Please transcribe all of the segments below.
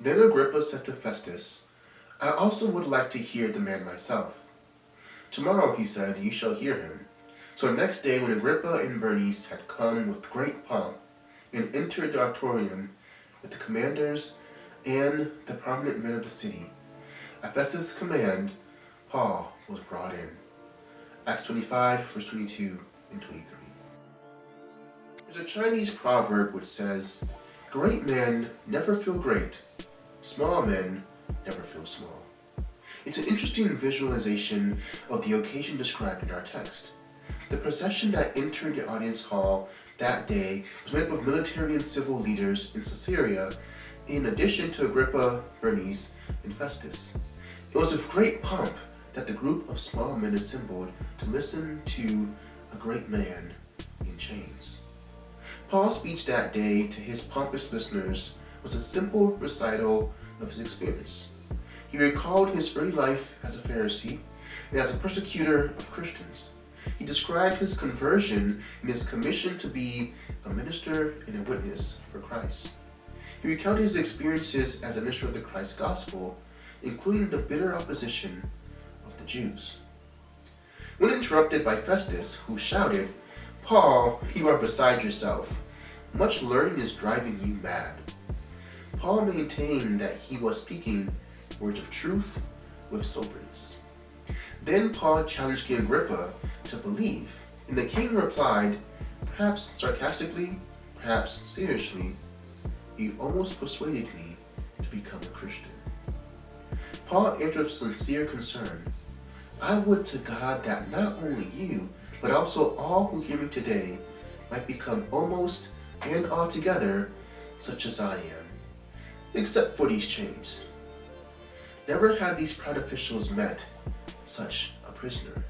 Then Agrippa said to Festus, I also would like to hear the man myself. Tomorrow, he said, you shall hear him. So the next day, when Agrippa and Bernice had come with great pomp and entered the auditorium with the commanders and the prominent men of the city, at Festus' command, Paul was brought in. Acts 25, verse 22 and 23. There's a Chinese proverb which says, great men never feel great, small men never feel small. It's an interesting visualization of the occasion described in our text. The procession that entered the audience hall that day was made up of military and civil leaders in Caesarea, in addition to Agrippa, Bernice, and Festus. It was with great pomp that the group of small men assembled to listen to a great man in chains. Paul's speech that day to his pompous listeners was a simple recital of his experience. He recalled his early life as a Pharisee and as a persecutor of Christians. He described his conversion and his commission to be a minister and a witness for Christ. He recounted his experiences as a minister of the Christ gospel, including the bitter opposition of the Jews. When interrupted by Festus, who shouted, Paul, you are beside yourself. Much learning is driving you mad. Paul maintained that he was speaking words of truth with soberness. Then Paul challenged King Agrippa to believe, and the king replied, perhaps sarcastically, perhaps seriously, you almost persuaded me to become a Christian. Paul answered with sincere concern, I would to God that not only you, but also all who hear me today might become almost and altogether such as I am, except for these chains. Never had these proud officials met such a prisoner.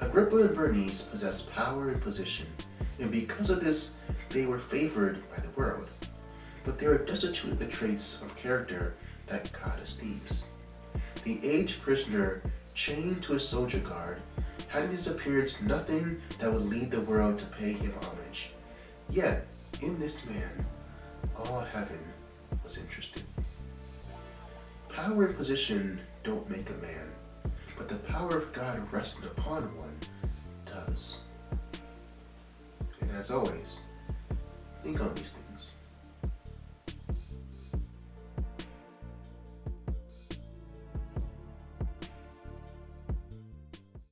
Agrippa and Bernice possessed power and position, and because of this, they were favored by the world. But they were destitute of the traits of character that God esteems. The aged prisoner, chained to a soldier guard, had in his appearance nothing that would lead the world to pay him homage. Yet, in this man, all heaven was interested. Power and position don't make a man, but the power of God resting upon one does. And as always, think on these things.